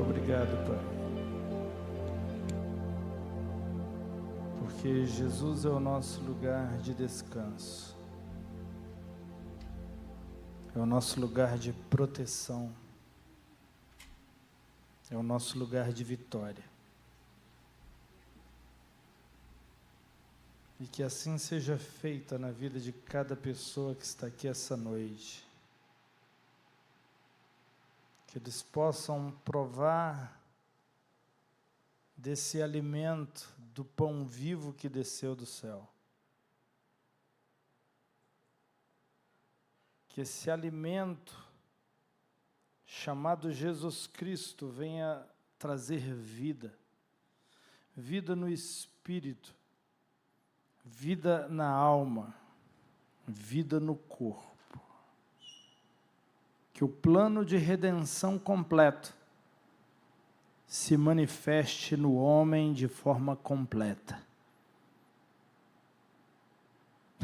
Obrigado, Pai. Porque Jesus é o nosso lugar de descanso. É o nosso lugar de proteção. É o nosso lugar de vitória. E que assim seja feita na vida de cada pessoa que está aqui essa noite. Que eles possam provar desse alimento, do pão vivo que desceu do céu. Que esse alimento, chamado Jesus Cristo, venha trazer vida. Vida no espírito, vida na alma, vida no corpo. Que o plano de redenção completo se manifeste no homem de forma completa.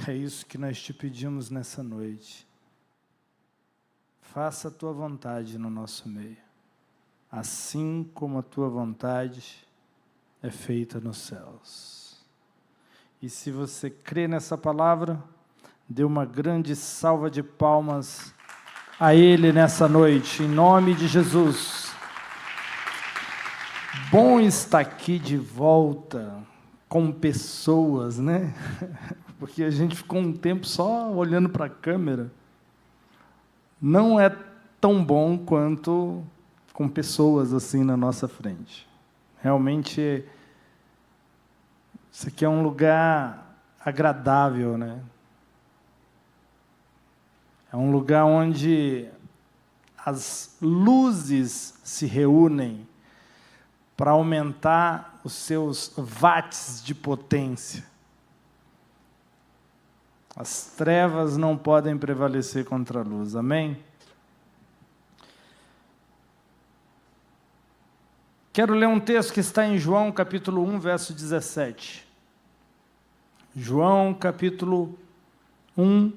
É isso que nós te pedimos nessa noite. Faça a tua vontade no nosso meio, assim como a tua vontade é feita nos céus. E se você crê nessa palavra, dê uma grande salva de palmas a Ele nessa noite, em nome de Jesus. Bom estar aqui de volta com pessoas, né? Porque a gente ficou um tempo só olhando para a câmera. Não é tão bom quanto com pessoas assim na nossa frente. Realmente, isso aqui é um lugar agradável, né? É um lugar onde as luzes se reúnem para aumentar os seus watts de potência. As trevas não podem prevalecer contra a luz, amém? Quero ler um texto que está em João, capítulo 1, verso 17. João, capítulo 1,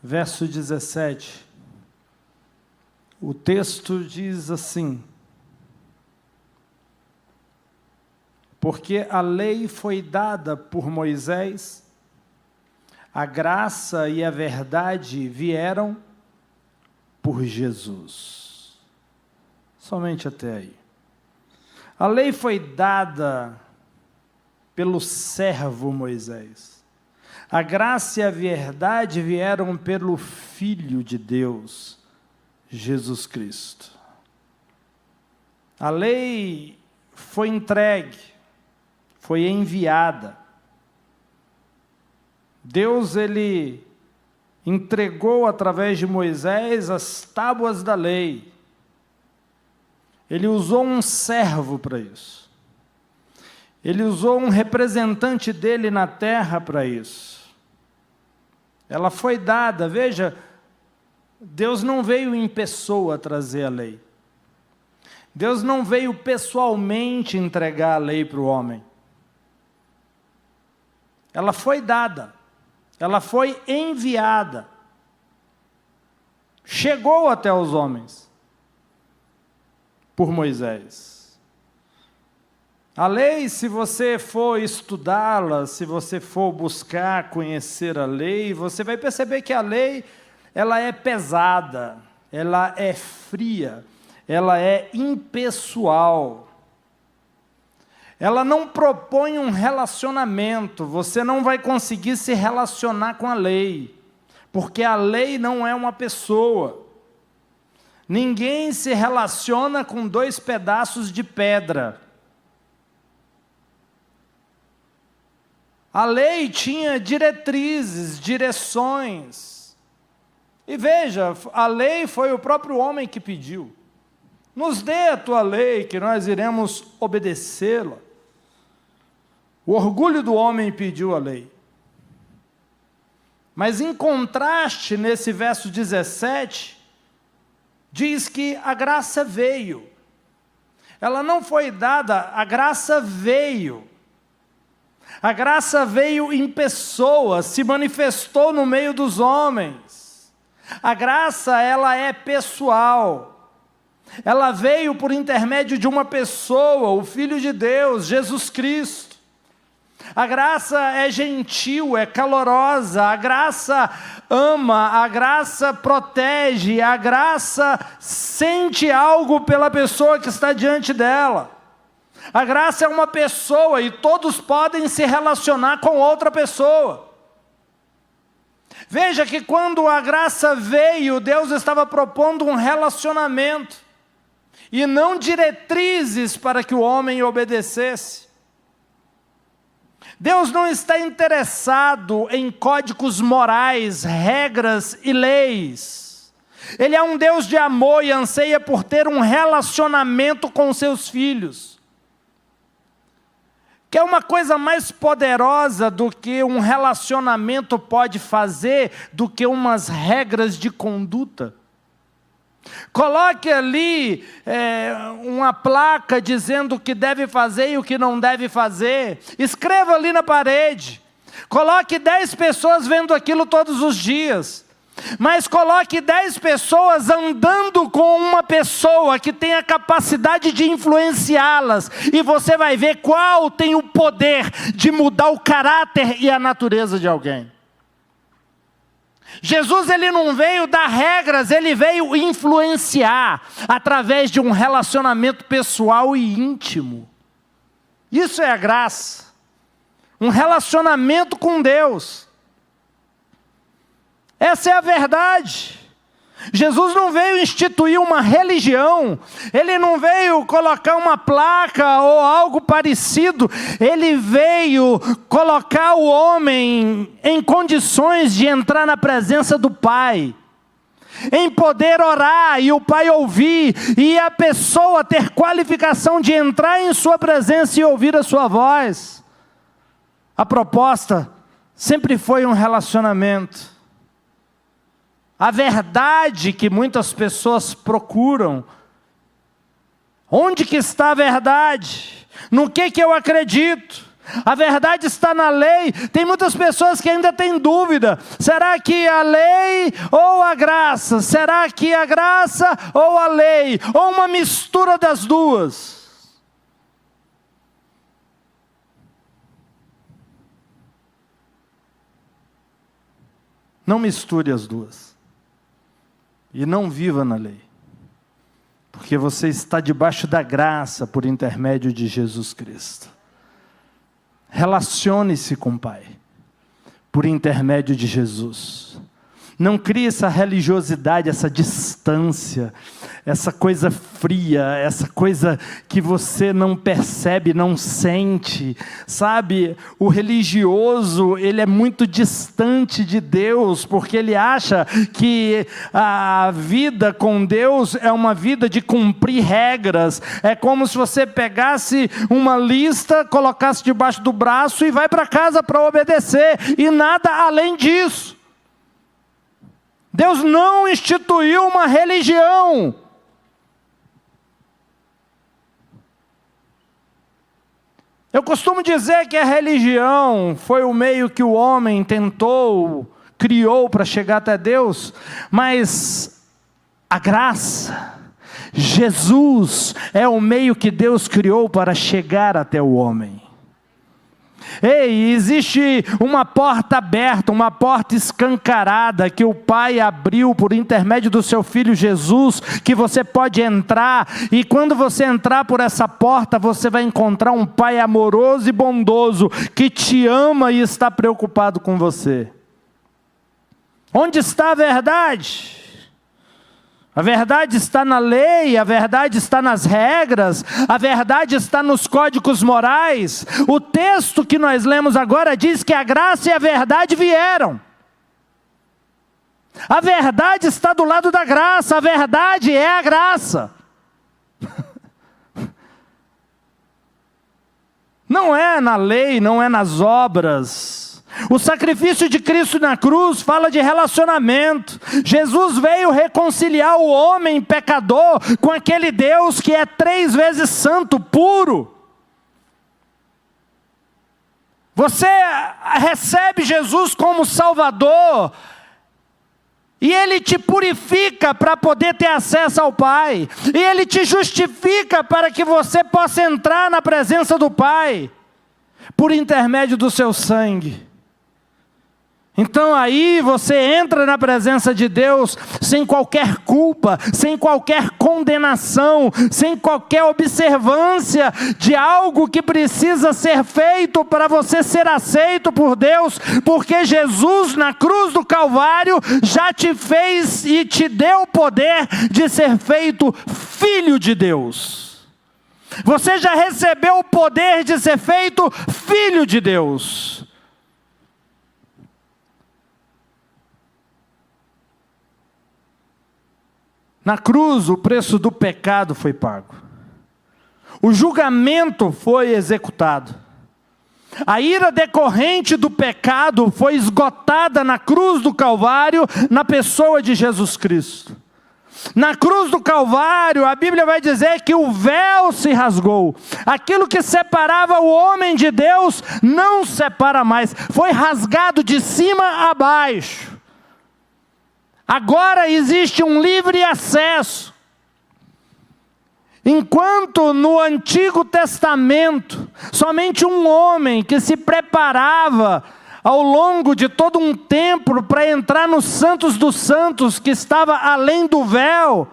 verso 17. O texto diz assim: porque a lei foi dada por Moisés, a graça e a verdade vieram por Jesus. Somente até aí. A lei foi dada pelo servo Moisés. A graça e a verdade vieram pelo Filho de Deus, Jesus Cristo. A lei foi entregue, foi enviada. Deus, Ele entregou através de Moisés as tábuas da lei. Ele usou um servo para isso. Ele usou um representante dele na terra para isso. Ela foi dada, veja, Deus não veio em pessoa trazer a lei. Deus não veio pessoalmente entregar a lei para o homem. Ela foi dada, ela foi enviada. Chegou até os homens por Moisés. A lei, se você for estudá-la, se você for buscar conhecer a lei, você vai perceber que a lei, ela é pesada, ela é fria, ela é impessoal. Ela não propõe um relacionamento, você não vai conseguir se relacionar com a lei, porque a lei não é uma pessoa. Ninguém se relaciona com dois pedaços de pedra. A lei tinha diretrizes, direções. E veja, a lei foi o próprio homem que pediu. Nos dê a tua lei, que nós iremos obedecê-la. O orgulho do homem pediu a lei. Mas em contraste, nesse verso 17, diz que a graça veio. Ela não foi dada, a graça veio. A graça veio em pessoa, se manifestou no meio dos homens. A graça, ela é pessoal. Ela veio por intermédio de uma pessoa, o Filho de Deus, Jesus Cristo. A graça é gentil, é calorosa, a graça ama, a graça protege, a graça sente algo pela pessoa que está diante dela. A graça é uma pessoa e todos podem se relacionar com outra pessoa. Veja que quando a graça veio, Deus estava propondo um relacionamento e não diretrizes para que o homem obedecesse. Deus não está interessado em códigos morais, regras e leis. Ele é um Deus de amor e anseia por ter um relacionamento com seus filhos. Que é uma coisa mais poderosa do que um relacionamento pode fazer, do que umas regras de conduta. Coloque ali uma placa dizendo o que deve fazer e o que não deve fazer. Escreva ali na parede. Coloque 10 pessoas vendo aquilo todos os dias. Mas coloque 10 pessoas andando com uma pessoa que tem a capacidade de influenciá-las. E você vai ver qual tem o poder de mudar o caráter e a natureza de alguém. Jesus, ele não veio dar regras, ele veio influenciar através de um relacionamento pessoal e íntimo. Isso é a graça. Um relacionamento com Deus. Essa é a verdade. Jesus não veio instituir uma religião, ele não veio colocar uma placa ou algo parecido, ele veio colocar o homem em condições de entrar na presença do Pai, em poder orar e o Pai ouvir, e a pessoa ter qualificação de entrar em sua presença e ouvir a sua voz. A proposta sempre foi um relacionamento. A verdade que muitas pessoas procuram. Onde que está a verdade? No que eu acredito? A verdade está na lei. Tem muitas pessoas que ainda têm dúvida. Será que a lei ou a graça? Será que a graça ou a lei? Ou uma mistura das duas? Não misture as duas. E não viva na lei, porque você está debaixo da graça por intermédio de Jesus Cristo. Relacione-se com o Pai, por intermédio de Jesus. Não crie essa religiosidade, essa distância, essa coisa fria, essa coisa que você não percebe, não sente. Sabe, o religioso, ele é muito distante de Deus, porque ele acha que a vida com Deus é uma vida de cumprir regras. É como se você pegasse uma lista, colocasse debaixo do braço e vai para casa para obedecer, e nada além disso. Deus não instituiu uma religião. Eu costumo dizer que a religião foi o meio que o homem criou para chegar até Deus, mas a graça, Jesus, é o meio que Deus criou para chegar até o homem. Ei, existe uma porta aberta, uma porta escancarada que o Pai abriu por intermédio do seu Filho Jesus, que você pode entrar, e quando você entrar por essa porta, você vai encontrar um Pai amoroso e bondoso, que te ama e está preocupado com você. Onde está a verdade? A verdade está na lei, a verdade está nas regras, a verdade está nos códigos morais. O texto que nós lemos agora diz que a graça e a verdade vieram. A verdade está do lado da graça, a verdade é a graça. Não é na lei, não é nas obras. O sacrifício de Cristo na cruz fala de relacionamento. Jesus veio reconciliar o homem pecador com aquele Deus que é 3 vezes santo, puro. Você recebe Jesus como Salvador E Ele te purifica para poder ter acesso ao Pai. E Ele te justifica para que você possa entrar na presença do Pai, por intermédio do seu sangue. Então aí você entra na presença de Deus sem qualquer culpa, sem qualquer condenação, sem qualquer observância de algo que precisa ser feito para você ser aceito por Deus, porque Jesus na cruz do Calvário já te fez e te deu o poder de ser feito filho de Deus. Você já recebeu o poder de ser feito filho de Deus. Na cruz, o preço do pecado foi pago. O julgamento foi executado. A ira decorrente do pecado foi esgotada na cruz do Calvário, na pessoa de Jesus Cristo. Na cruz do Calvário, a Bíblia vai dizer que o véu se rasgou. Aquilo que separava o homem de Deus, não separa mais. Foi rasgado de cima a baixo. Agora existe um livre acesso. Enquanto no Antigo Testamento, somente um homem que se preparava ao longo de todo um tempo para entrar nos Santos dos Santos, que estava além do véu,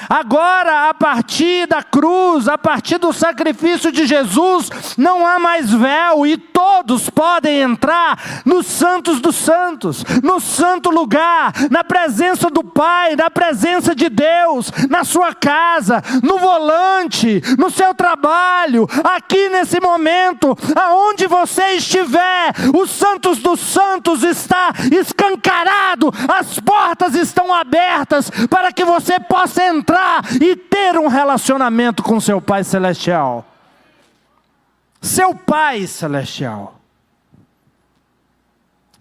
agora, a partir da cruz, a partir do sacrifício de Jesus, não há mais véu e todos podem entrar nos Santos dos Santos, no santo lugar, na presença do Pai, na presença de Deus, na sua casa, no volante, no seu trabalho, aqui nesse momento, aonde você estiver, os Santos dos Santos está escancarado, as portas estão abertas para que você possa entrar e ter um relacionamento com seu Pai Celestial. Seu Pai Celestial.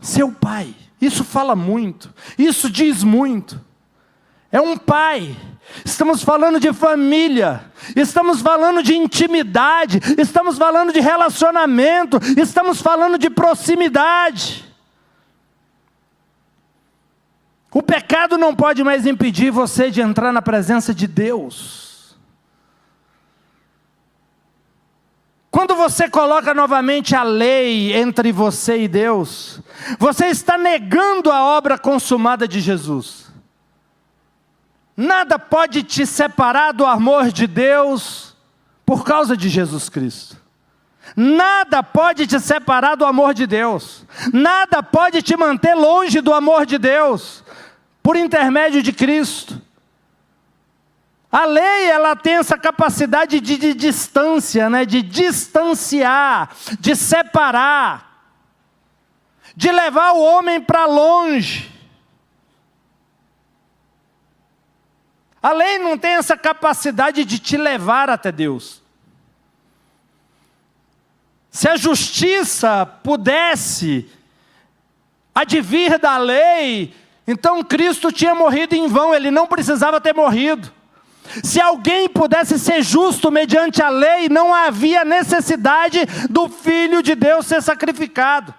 Seu Pai. Isso fala muito. Isso diz muito. É um Pai. Estamos falando de família. Estamos falando de intimidade. Estamos falando de relacionamento. Estamos falando de proximidade. O pecado não pode mais impedir você de entrar na presença de Deus. Quando você coloca novamente a lei entre você e Deus, você está negando a obra consumada de Jesus. Nada pode te separar do amor de Deus por causa de Jesus Cristo. Nada pode te separar do amor de Deus. Nada pode te manter longe do amor de Deus por intermédio de Cristo. A lei, ela tem essa capacidade de distância, né? De distanciar, de separar, de levar o homem para longe. A lei não tem essa capacidade de te levar até Deus. Se a justiça pudesse advir da lei, então Cristo tinha morrido em vão, Ele não precisava ter morrido. Se alguém pudesse ser justo mediante a lei, não havia necessidade do Filho de Deus ser sacrificado.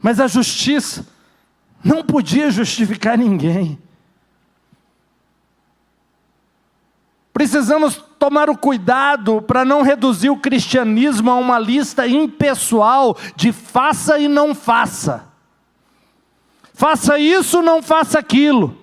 Mas a justiça não podia justificar ninguém. Precisamos tomar o cuidado para não reduzir o cristianismo a uma lista impessoal de faça e não faça. Faça isso, não faça aquilo.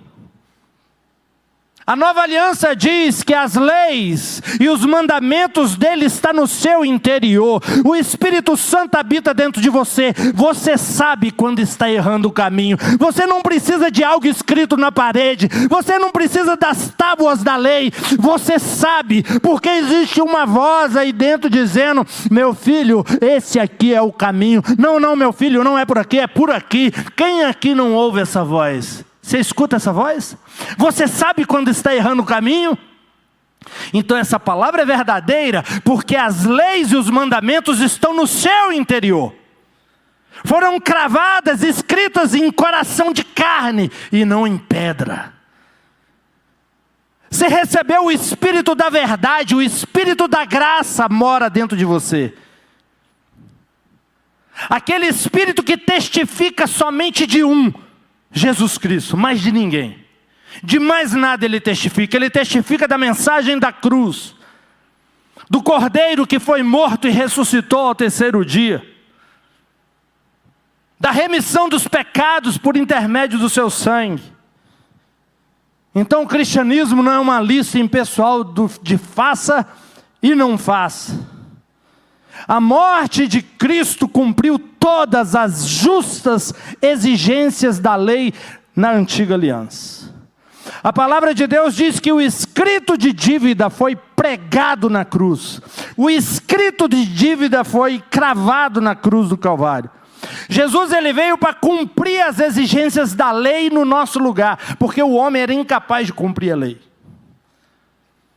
A nova aliança diz que as leis e os mandamentos dele estão no seu interior. O Espírito Santo habita dentro de você. Você sabe quando está errando o caminho. Você não precisa de algo escrito na parede. Você não precisa das tábuas da lei. Você sabe, porque existe uma voz aí dentro dizendo: meu filho, esse aqui é o caminho. Não, meu filho, não é por aqui, é por aqui. Quem aqui não ouve essa voz? Você escuta essa voz? Você sabe quando está errando o caminho? Então essa palavra é verdadeira, porque as leis e os mandamentos estão no seu interior. Foram cravadas, escritas em coração de carne e não em pedra. Você recebeu o Espírito da verdade, o Espírito da graça mora dentro de você. Aquele Espírito que testifica somente de um, Jesus Cristo, mais de ninguém. De mais nada ele testifica da mensagem da cruz, do Cordeiro que foi morto e ressuscitou ao terceiro dia, da remissão dos pecados por intermédio do seu sangue. Então o cristianismo não é uma lista impessoal de faça e não faça. A morte de Cristo cumpriu todas as justas exigências da lei na antiga aliança. A palavra de Deus diz que o escrito de dívida foi pregado na cruz. O escrito de dívida foi cravado na cruz do Calvário. Jesus ele veio para cumprir as exigências da lei no nosso lugar, porque o homem era incapaz de cumprir a lei.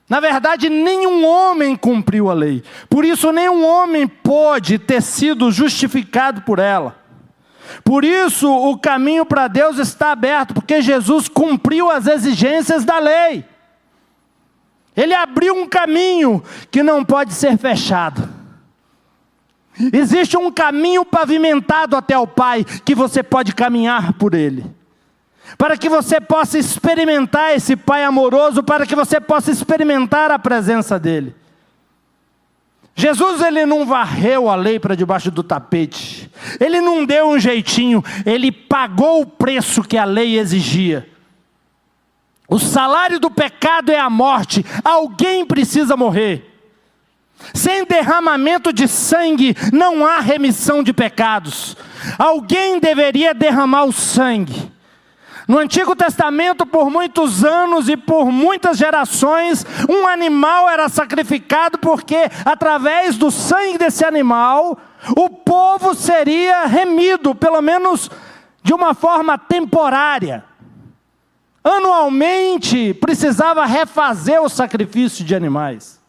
Na verdade, nenhum homem cumpriu a lei. Por isso, nenhum homem pôde ter sido justificado por ela. Por isso, o caminho para Deus está aberto, porque Jesus cumpriu as exigências da lei. Ele abriu um caminho que não pode ser fechado. Existe um caminho pavimentado até o Pai, que você pode caminhar por ele. Para que você possa experimentar esse Pai amoroso, para que você possa experimentar a presença dele. Jesus ele não varreu a lei para debaixo do tapete. Ele não deu um jeitinho, ele pagou o preço que a lei exigia. O salário do pecado é a morte. Alguém precisa morrer. Sem derramamento de sangue não há remissão de pecados. Alguém deveria derramar o sangue. No Antigo Testamento, por muitos anos e por muitas gerações, um animal era sacrificado porque, através do sangue desse animal, o povo seria remido, pelo menos de uma forma temporária. Anualmente, precisava refazer o sacrifício de animais.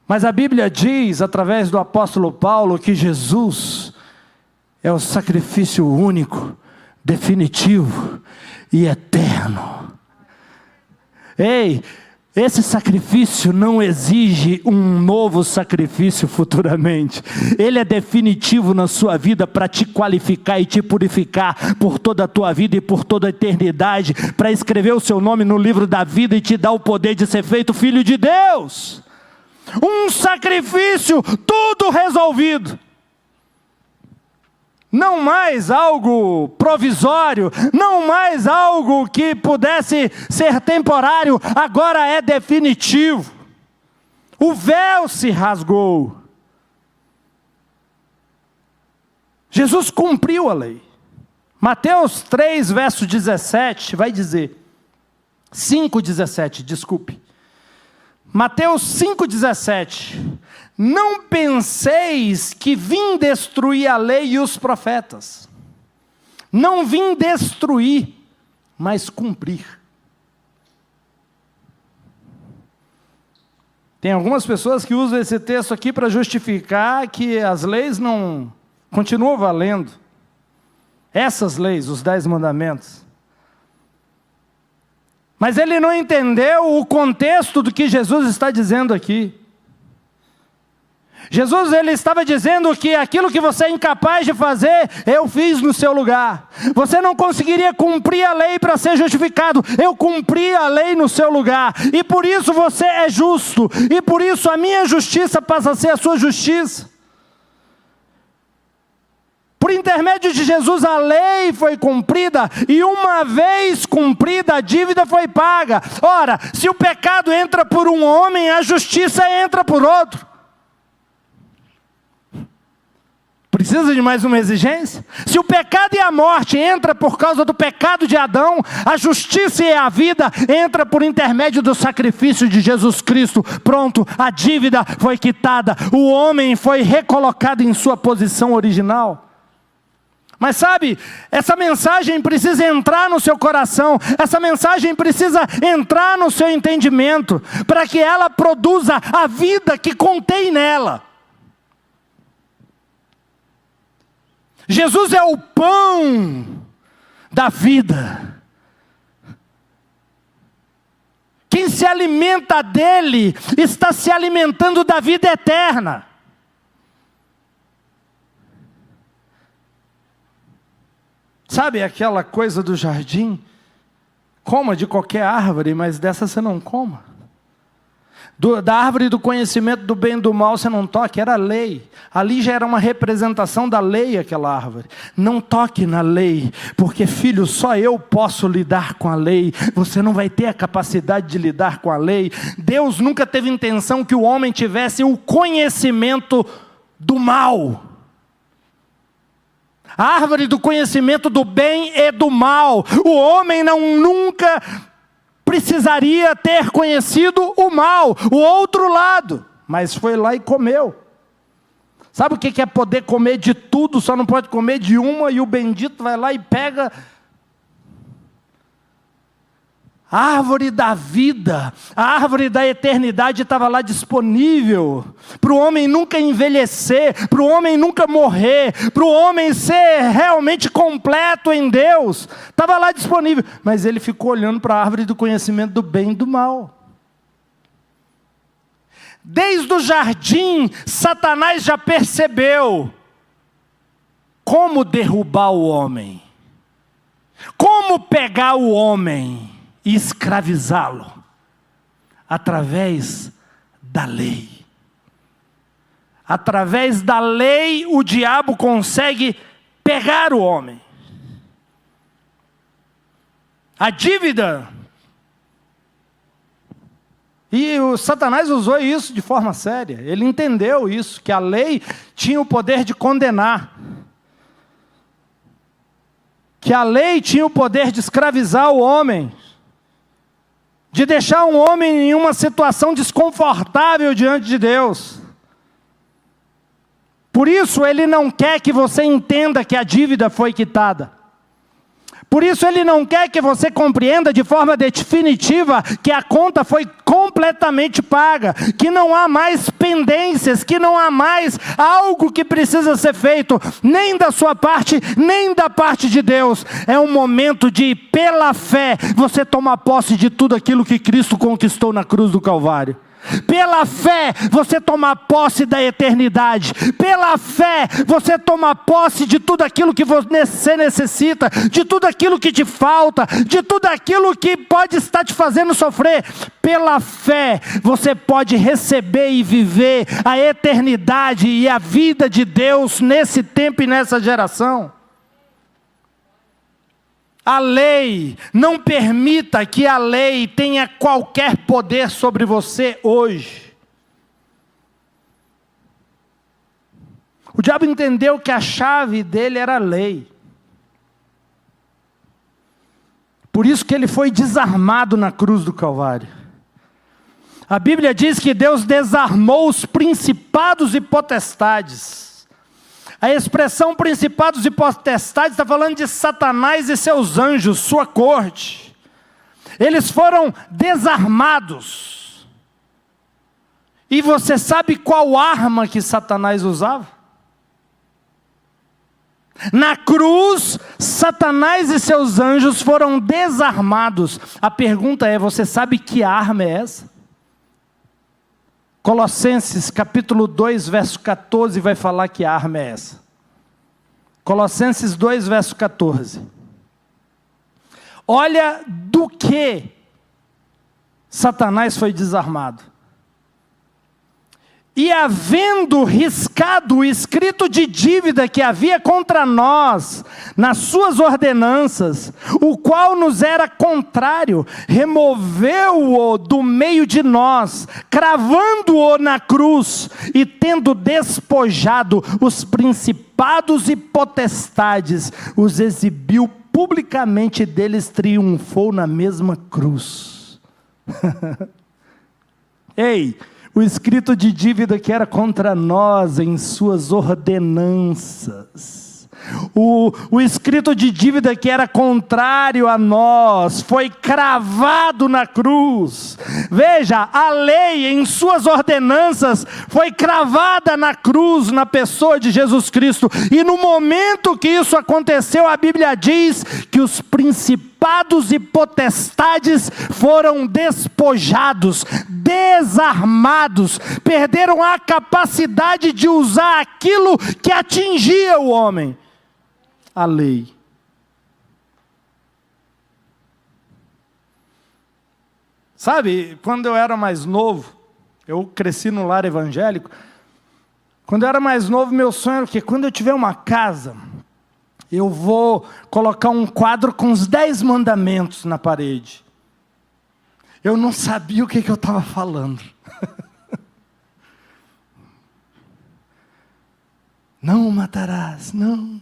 Mas a Bíblia diz, através do apóstolo Paulo, que Jesus é o sacrifício único, definitivo e eterno. Ei, esse sacrifício não exige um novo sacrifício futuramente. Ele é definitivo na sua vida para te qualificar e te purificar por toda a tua vida e por toda a eternidade, para escrever o seu nome no livro da vida e te dar o poder de ser feito filho de Deus. Um sacrifício, tudo resolvido. Não mais algo provisório, não mais algo que pudesse ser temporário, agora é definitivo. O véu se rasgou. Jesus cumpriu a lei. Mateus 3, verso 17, vai dizer, 5,17, desculpe. Mateus 5,17, não penseis que vim destruir a lei e os profetas. Não vim destruir, mas cumprir. Tem algumas pessoas que usam esse texto aqui para justificar que as leis não continuam valendo. Essas leis, os 10 mandamentos. Mas ele não entendeu o contexto do que Jesus está dizendo aqui. Jesus ele estava dizendo que aquilo que você é incapaz de fazer, eu fiz no seu lugar. Você não conseguiria cumprir a lei para ser justificado, eu cumpri a lei no seu lugar. E por isso você é justo, e por isso a minha justiça passa a ser a sua justiça. Por intermédio de Jesus a lei foi cumprida, e uma vez cumprida a dívida foi paga. Ora, se o pecado entra por um homem, a justiça entra por outro. Precisa de mais uma exigência? Se o pecado e a morte entra por causa do pecado de Adão, a justiça e a vida entra por intermédio do sacrifício de Jesus Cristo. Pronto, a dívida foi quitada, o homem foi recolocado em sua posição original. Mas sabe, essa mensagem precisa entrar no seu coração, essa mensagem precisa entrar no seu entendimento, para que ela produza a vida que contém nela. Jesus é o pão da vida. Quem se alimenta dele, está se alimentando da vida eterna. Sabe aquela coisa do jardim? Coma de qualquer árvore, mas dessa você não coma. Da árvore do conhecimento do bem e do mal você não toque, era lei. Ali já era uma representação da lei aquela árvore. Não toque na lei, porque filho, só eu posso lidar com a lei. Você não vai ter a capacidade de lidar com a lei. Deus nunca teve intenção que o homem tivesse o conhecimento do mal. A árvore do conhecimento do bem e do mal. O homem nunca precisaria ter conhecido o mal, o outro lado, mas foi lá e comeu. Sabe o que é poder comer de tudo, só não pode comer de uma, e o bendito vai lá e pega a árvore da vida, a árvore da eternidade estava lá disponível, para o homem nunca envelhecer, para o homem nunca morrer, para o homem ser realmente completo em Deus, estava lá disponível, mas ele ficou olhando para a árvore do conhecimento do bem e do mal. Desde o jardim, Satanás já percebeu como derrubar o homem, como pegar o homem e escravizá-lo, através da lei. Através da lei, o diabo consegue pegar o homem. A dívida. E o Satanás usou isso de forma séria. Ele entendeu isso, que a lei tinha o poder de condenar. Que a lei tinha o poder de escravizar o homem. De deixar um homem em uma situação desconfortável diante de Deus. Por isso ele não quer que você entenda que a dívida foi quitada. Por isso ele não quer que você compreenda de forma definitiva que a conta foi completamente paga, que não há mais pendências, que não há mais algo que precisa ser feito, nem da sua parte, nem da parte de Deus. É um momento de, pela fé, você tomar posse de tudo aquilo que Cristo conquistou na cruz do Calvário. Pela fé, você toma posse da eternidade. Pela fé, você toma posse de tudo aquilo que você necessita, de tudo aquilo que te falta, de tudo aquilo que pode estar te fazendo sofrer. Pela fé, você pode receber e viver a eternidade e a vida de Deus nesse tempo e nessa geração. A lei, não permita que a lei tenha qualquer poder sobre você hoje. O diabo entendeu que a chave dele era a lei. Por isso que ele foi desarmado na cruz do Calvário. A Bíblia diz que Deus desarmou os principados e potestades. A expressão principados e potestades está falando de Satanás e seus anjos, sua corte. Eles foram desarmados. E você sabe qual arma que Satanás usava? Na cruz, Satanás e seus anjos foram desarmados. A pergunta é, você sabe que arma é essa? Colossenses capítulo 2, verso 14, vai falar que arma é essa. Colossenses 2, verso 14. Olha do que Satanás foi desarmado. E havendo riscado o escrito de dívida que havia contra nós, nas suas ordenanças, o qual nos era contrário, removeu-o do meio de nós, cravando-o na cruz, e tendo despojado os principados e potestades, os exibiu publicamente, deles triunfou na mesma cruz. Ei! O escrito de dívida que era contra nós em suas ordenanças. O escrito de dívida que era contrário a nós foi cravado na cruz. Veja, a lei em suas ordenanças foi cravada na cruz, na pessoa de Jesus Cristo. E no momento que isso aconteceu, a Bíblia diz que os principados e potestades foram despojados, desarmados, perderam a capacidade de usar aquilo que atingia o homem. A lei. Sabe, quando eu era mais novo, eu cresci no lar evangélico. Quando eu era mais novo, meu sonho era que quando eu tiver uma casa, eu vou colocar um quadro com os 10 mandamentos na parede. Eu não sabia o que eu estava falando. Não matarás, não.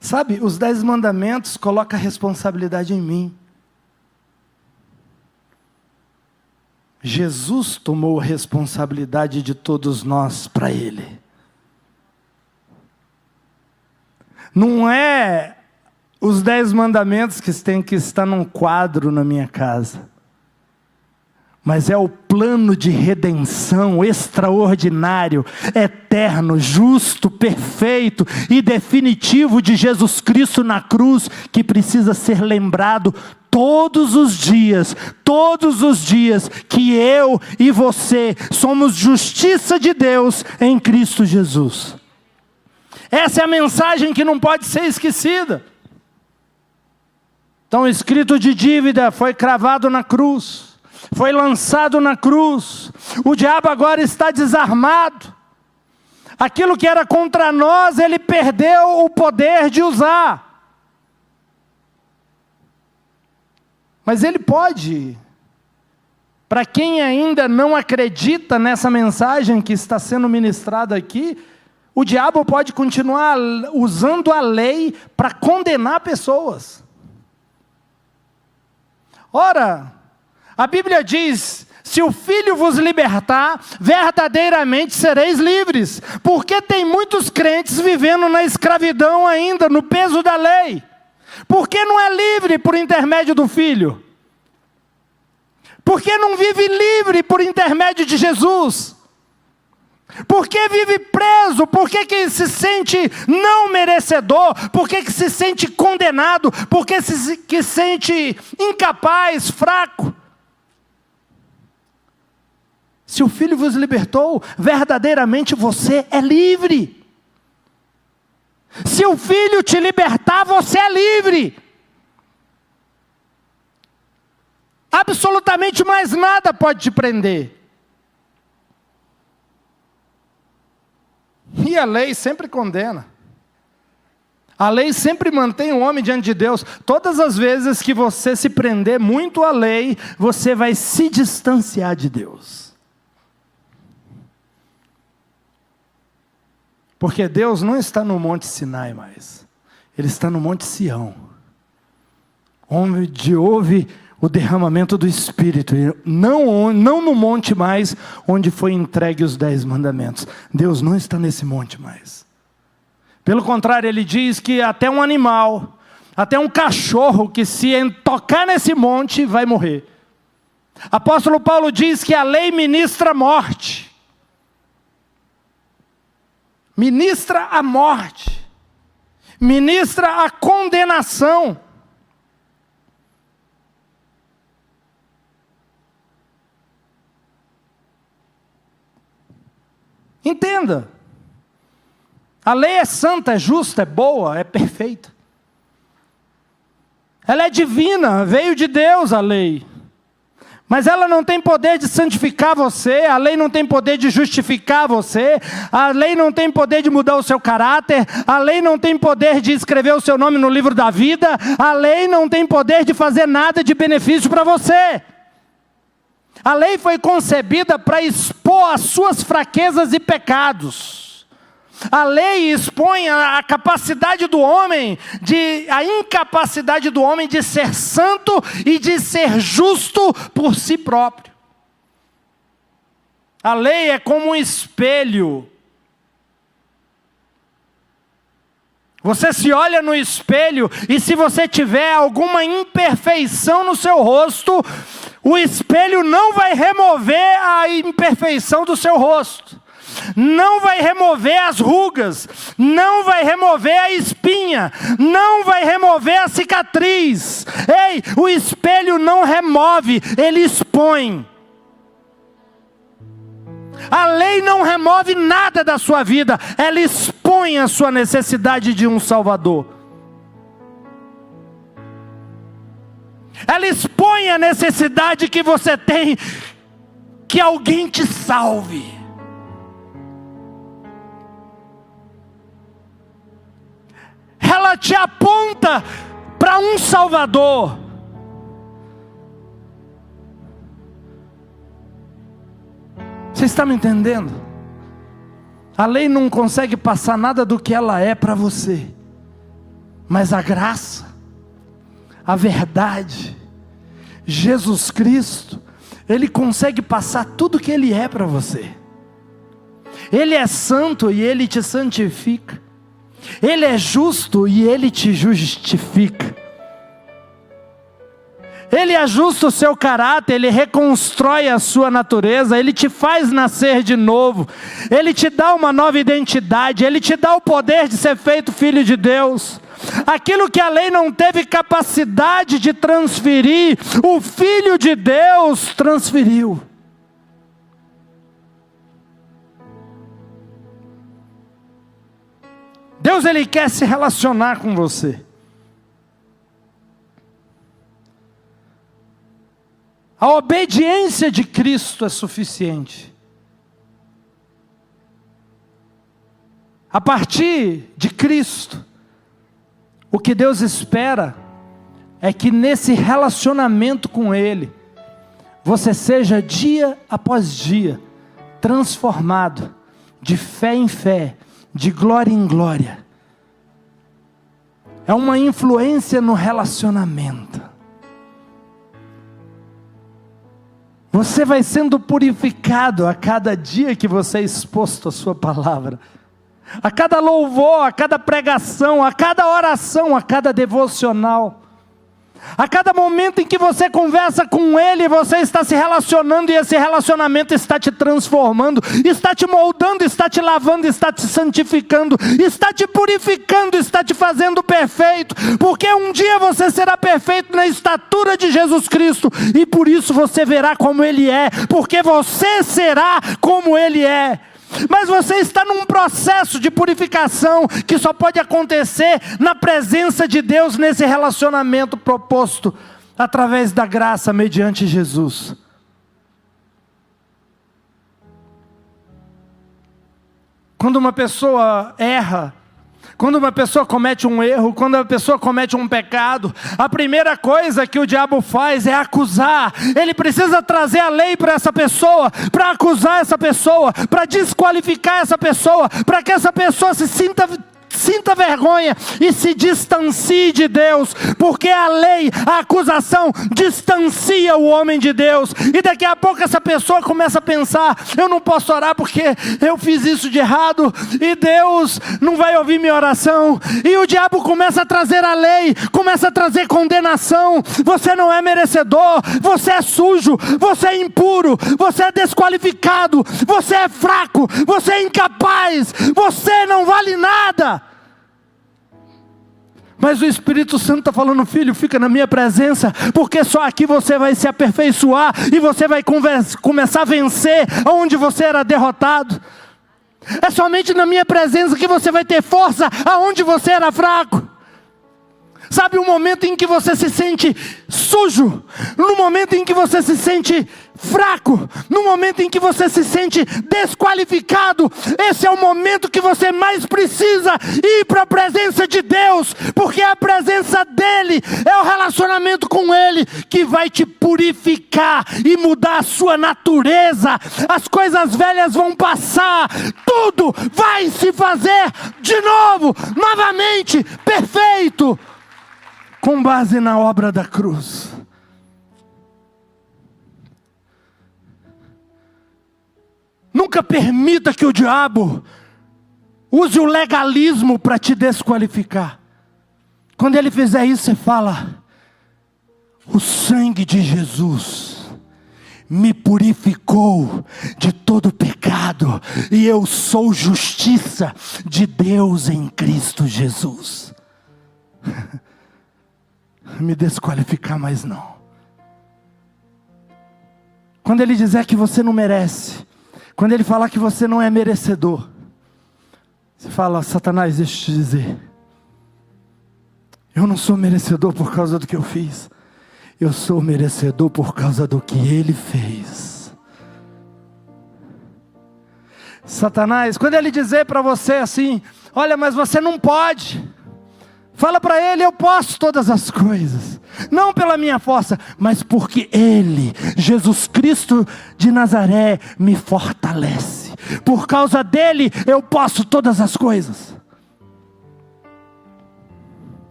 Sabe, os 10 mandamentos colocam a responsabilidade em mim. Jesus tomou a responsabilidade de todos nós para Ele. Não é os 10 mandamentos que têm que estar num quadro na minha casa, mas é o plano de redenção extraordinário, eterno, justo, perfeito e definitivo de Jesus Cristo na cruz, que precisa ser lembrado todos os dias, que eu e você somos justiça de Deus em Cristo Jesus. Essa é a mensagem que não pode ser esquecida. Então, o escrito de dívida foi cravado na cruz, foi lançado na cruz. O diabo agora está desarmado. Aquilo que era contra nós, ele perdeu o poder de usar. Mas ele pode, para quem ainda não acredita nessa mensagem que está sendo ministrada aqui, o diabo pode continuar usando a lei para condenar pessoas. Ora, a Bíblia diz: se o Filho vos libertar, verdadeiramente sereis livres. Porque tem muitos crentes vivendo na escravidão ainda, no peso da lei. Por que não é livre por intermédio do Filho? Por que não vive livre por intermédio de Jesus? Por que vive preso? Por que se sente não merecedor? Por que se sente condenado? Por que se sente incapaz, fraco? Se o Filho vos libertou, verdadeiramente você é livre. Se o Filho te libertar, você é livre. Absolutamente mais nada pode te prender. E a lei sempre condena. A lei sempre mantém o homem diante de Deus. Todas as vezes que você se prender muito à lei, você vai se distanciar de Deus. Porque Deus não está no Monte Sinai mais. Ele está no Monte Sião, onde houve o derramamento do Espírito. Não no monte mais, onde foi entregue os 10 mandamentos. Deus não está nesse monte mais. Pelo contrário, ele diz que até um animal, até um cachorro que se tocar nesse monte vai morrer. Apóstolo Paulo diz que a lei ministra a morte. Ministra a morte, ministra a condenação. Entenda, a lei é santa, é justa, é boa, é perfeita. Ela é divina, veio de Deus a lei. Mas ela não tem poder de santificar você, a lei não tem poder de justificar você, a lei não tem poder de mudar o seu caráter, a lei não tem poder de escrever o seu nome no livro da vida, a lei não tem poder de fazer nada de benefício para você. A lei foi concebida para expor as suas fraquezas e pecados. A lei expõe a capacidade do homem, a incapacidade do homem de ser santo e de ser justo por si próprio. A lei é como um espelho. Você se olha no espelho e se você tiver alguma imperfeição no seu rosto, o espelho não vai remover a imperfeição do seu rosto. Não vai remover as rugas, não vai remover a espinha, não vai remover a cicatriz. Ei, o espelho não remove, ele expõe. A lei não remove nada da sua vida, ela expõe a sua necessidade de um Salvador. Ela expõe a necessidade que você tem, que alguém te salve. Ela te aponta para um Salvador. Você está me entendendo? A lei não consegue passar nada do que ela é para você, mas a graça, a verdade, Jesus Cristo, Ele consegue passar tudo que Ele é para você. Ele é santo e Ele te santifica. Ele é justo e Ele te justifica. Ele ajusta o seu caráter, Ele reconstrói a sua natureza, Ele te faz nascer de novo, Ele te dá uma nova identidade, Ele te dá o poder de ser feito filho de Deus. Aquilo que a lei não teve capacidade de transferir, o Filho de Deus transferiu. Deus, Ele quer se relacionar com você. A obediência de Cristo é suficiente. A partir de Cristo, o que Deus espera é que nesse relacionamento com Ele, você seja dia após dia transformado, de fé em fé, de glória em glória. É uma influência no relacionamento. Você vai sendo purificado a cada dia que você é exposto à sua palavra. A cada louvor, a cada pregação, a cada oração, a cada devocional. A cada momento em que você conversa com Ele, você está se relacionando e esse relacionamento está te transformando, está te moldando, está te lavando, está te santificando, está te purificando, está te fazendo perfeito, porque um dia você será perfeito na estatura de Jesus Cristo, e por isso você verá como Ele é, porque você será como Ele é. Mas você está num processo de purificação que só pode acontecer na presença de Deus, nesse relacionamento proposto através da graça mediante Jesus. Quando uma pessoa erra, quando uma pessoa comete um erro, quando uma pessoa comete um pecado, a primeira coisa que o diabo faz é acusar. Ele precisa trazer a lei para essa pessoa, para acusar essa pessoa, para desqualificar essa pessoa, para que essa pessoa se sinta vergonha e se distancie de Deus, porque a lei, a acusação distancia o homem de Deus, e daqui a pouco essa pessoa começa a pensar: eu não posso orar porque eu fiz isso de errado, e Deus não vai ouvir minha oração, e o diabo começa a trazer a lei, começa a trazer condenação. Você não é merecedor, você é sujo, você é impuro, você é desqualificado, você é fraco, você é incapaz, você não vale nada. Mas o Espírito Santo está falando: filho, fica na minha presença, porque só aqui você vai se aperfeiçoar, e você vai começar a vencer onde você era derrotado. É somente na minha presença que você vai ter força aonde você era fraco. Sabe, o momento em que você se sente sujo, no momento em que você se sente fraco, no momento em que você se sente desqualificado, esse é o momento que você mais precisa ir para a presença de Deus, porque a presença dEle é o relacionamento com Ele que vai te purificar e mudar a sua natureza. As coisas velhas vão passar, tudo vai se fazer de novo, novamente, perfeito, com base na obra da cruz. Nunca permita que o diabo use o legalismo para te desqualificar. Quando ele fizer isso, você fala: o sangue de Jesus me purificou de todo pecado, e eu sou justiça de Deus em Cristo Jesus. Me desqualificar mais não. Quando ele dizer que você não merece, quando ele falar que você não é merecedor, você fala: Satanás, deixa eu te dizer, eu não sou merecedor por causa do que eu fiz. eu sou merecedor por causa do que Ele fez. Satanás, quando ele dizer para você assim, olha, mas você não pode, fala para ele, eu posso todas as coisas, não pela minha força, mas porque Ele, Jesus Cristo de Nazaré, me fortalece. Por causa dEle, eu posso todas as coisas.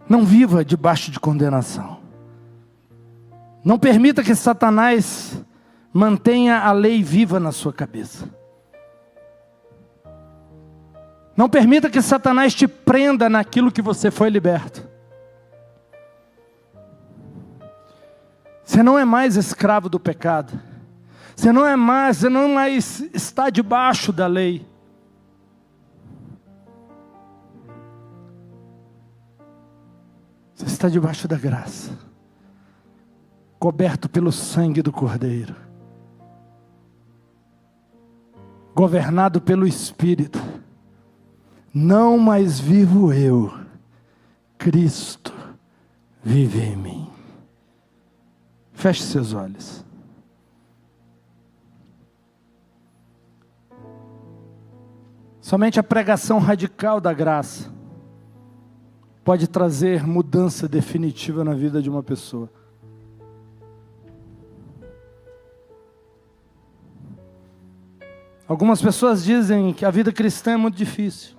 Não viva debaixo de condenação. Não permita que Satanás mantenha a lei viva na sua cabeça. Não permita que Satanás te prenda naquilo que você foi liberto. Você não é mais escravo do pecado. Você não mais está debaixo da lei. Você está debaixo da graça, coberto pelo sangue do Cordeiro, governado pelo Espírito. Não mais vivo eu, Cristo vive em mim. Feche seus olhos. Somente a pregação radical da graça pode trazer mudança definitiva na vida de uma pessoa. Algumas pessoas dizem que a vida cristã é muito difícil.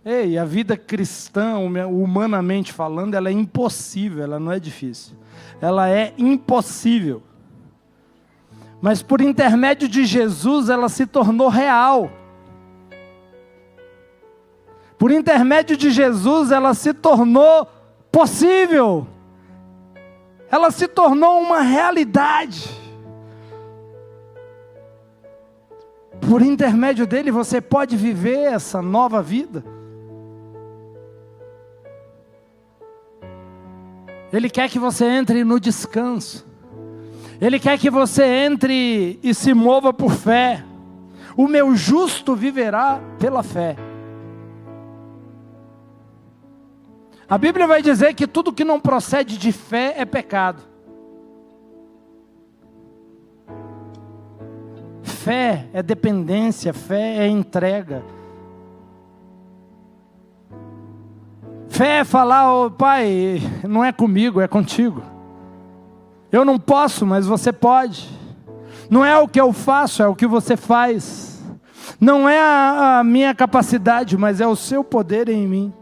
Ei, a vida cristã, humanamente falando, ela é impossível, ela não é difícil. Ela é impossível. Mas por intermédio de Jesus, ela se tornou real. Por intermédio de Jesus, ela se tornou possível. Ela se tornou uma realidade. Por intermédio dele, você pode viver essa nova vida. Ele quer que você entre no descanso. Ele quer que você entre e se mova por fé. O meu justo viverá pela fé. A Bíblia vai dizer que tudo que não procede de fé é pecado. Fé é dependência, fé é entrega. Fé é falar, oh, Pai, não é comigo, é contigo. Eu não posso, mas você pode. Não é o que eu faço, é o que você faz. Não é a minha capacidade, mas é o seu poder em mim.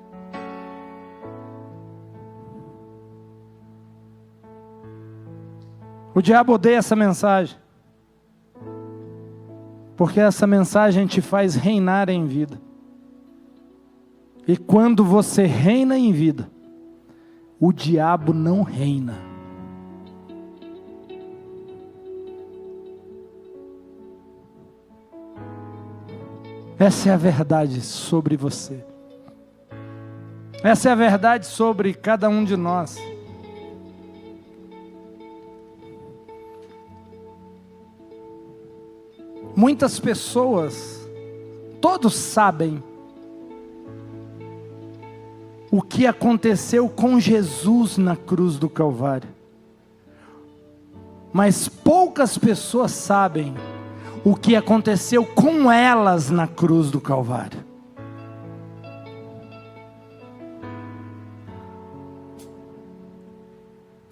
O diabo odeia essa mensagem, porque essa mensagem te faz reinar em vida. E quando você reina em vida, o diabo não reina. Essa é a verdade sobre você. Essa é a verdade sobre cada um de nós. Muitas pessoas, todos sabem o que aconteceu com Jesus na cruz do Calvário. Mas poucas pessoas sabem o que aconteceu com elas na cruz do Calvário.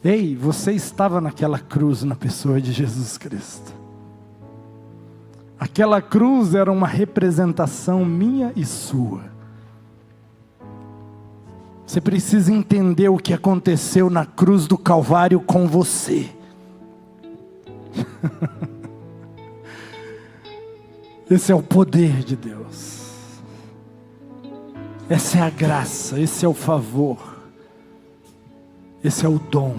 Ei, você estava naquela cruz na pessoa de Jesus Cristo. Aquela cruz era uma representação minha e sua. Você precisa entender o que aconteceu na cruz do Calvário com você. Esse é o poder de Deus. Essa é a graça, esse é o favor. Esse é o dom.